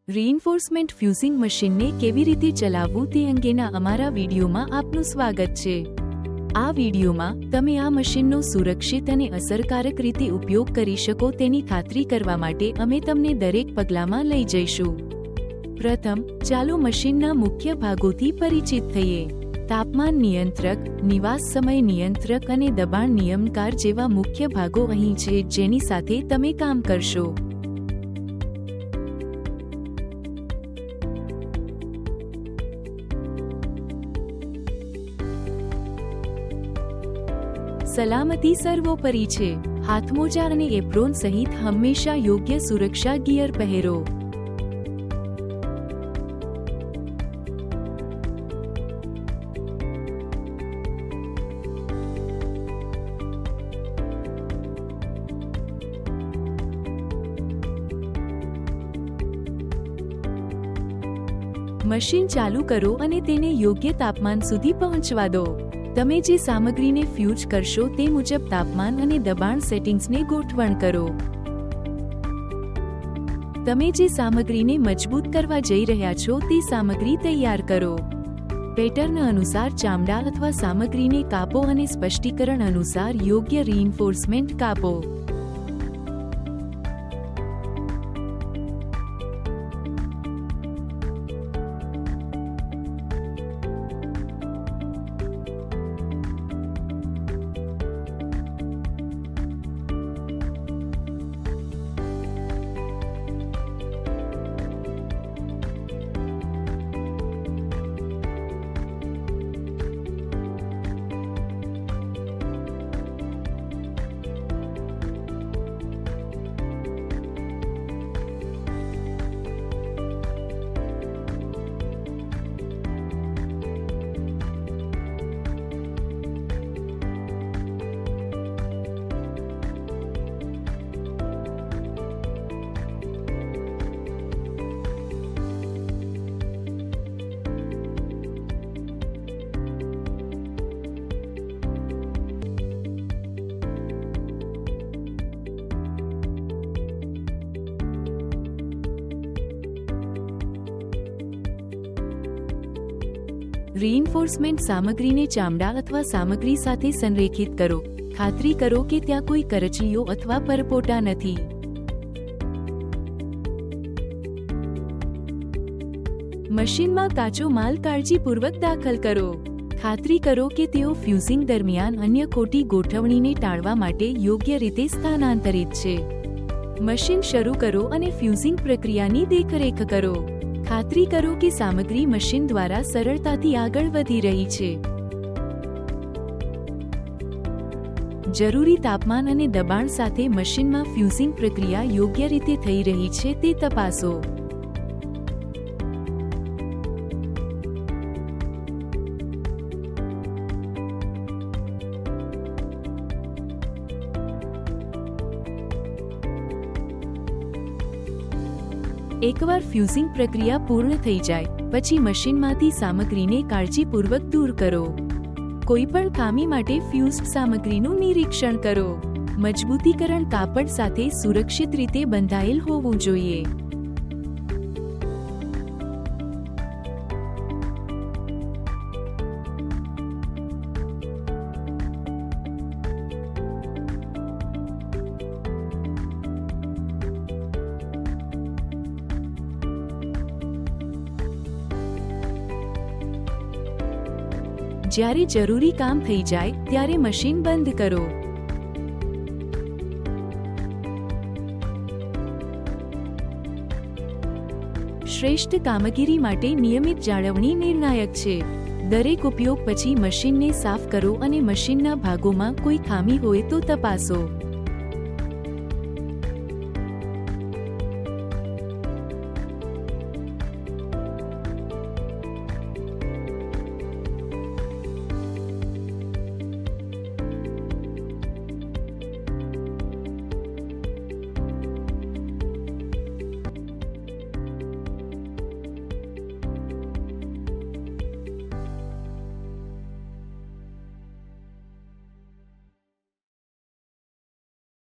રીઇન્ફોર્સમેન્ટ ફ્યુઝિંગ મશીનને કેવી રીતે ચલાવવું તે અંગેના અમારા વિડીયોમાં આપનું સ્વાગત છે। આ વિડીયોમાં તમે આ મશીનનો સુરક્ષિત અને અસરકારક રીતે ઉપયોગ કરી શકો તેની ખાતરી કરવા માટે અમે તમને દરેક પગલામાં લઈ જઈશું। પ્રથમ, ચાલો મશીનના મુખ્ય ભાગોથી પરિચિત થઈએ। તાપમાન નિયંત્રક, નિવાસ સમય નિયંત્રક અને દબાણ નિયમનકાર જેવા મુખ્ય ભાગો અહીં છે જેની સાથે તમે કામ કરશો। સલામતી સર્વોપરી છે। હાથમોજા અને એપ્રોન સહિત હંમેશા યોગ્ય સુરક્ષા ગિયર પહેરો। મશીન ચાલુ કરો અને તેને યોગ્ય તાપમાન સુધી પહોંચવા દો। તમે જે સામગ્રીને ફ્યુઝ કરશો તે મુજબ તાપમાન અને દબાણ સેટિંગ્સને ગોઠવણ કરો। તમે જે સામગ્રીને મજબૂત કરવા જઈ રહ્યા છો તે સામગ્રી તૈયાર કરો। પેટર્ન અનુસાર ચામડા અથવા સામગ્રીને કાપો અને સ્પષ્ટીકરણ અનુસાર યોગ્ય રીઇન્ફોર્સમેન્ટ કાપો। રીઇન્ફોર્સમેન્ટ સામગ્રીને ચામડા અથવા સામગ્રી સાથે સંરેખિત કરો। ખાતરી કરો કે ત્યાં કોઈ કરચલીઓ અથવા પરપોટા નથી। મશીનમાં કાચો માલ કાળજીપૂર્વક દાખલ કરો। ખાતરી કરો કે તેઓ ફ્યુઝિંગ દરમિયાન અન્ય ખોટી ગોઠવણીને ટાળવા માટે યોગ્ય રીતે સ્થાનાંતરિત છે। મશીન શરૂ કરો અને ફ્યુઝિંગ પ્રક્રિયાની દેખરેખ કરો। ખાતરી કરો કે સામગ્રી મશીન દ્વારા સરળતાથી આગળ વધી રહી છે। જરૂરી તાપમાન અને દબાણ સાથે મશીનમાં ફ્યુઝિંગ પ્રક્રિયા યોગ્ય રીતે થઈ રહી છે તે તપાસો। એકવાર ફ્યુઝિંગ પ્રક્રિયા પૂર્ણ થઈ જાય પછી મશીનમાંથી સામગ્રીને કાળજીપૂર્વક દૂર કરો। કોઈપણ ખામી માટે ફ્યુઝ્ડ સામગ્રીનું નિરીક્ષણ કરો। મજબૂતીકરણ કાપડ સાથે સુરક્ષિત રીતે બંધાયેલ હોવું જોઈએ। જ્યારે જરૂરી કામ થઈ જાય ત્યારે મશીન બંધ કરો। શ્રેષ્ઠ કામગીરી માટે નિયમિત જાળવણી નિર્ણાયક છે। દરેક ઉપયોગ પછી મશીનને સાફ કરો અને મશીનના ભાગોમાં કોઈ ખામી હોય તો તપાસો।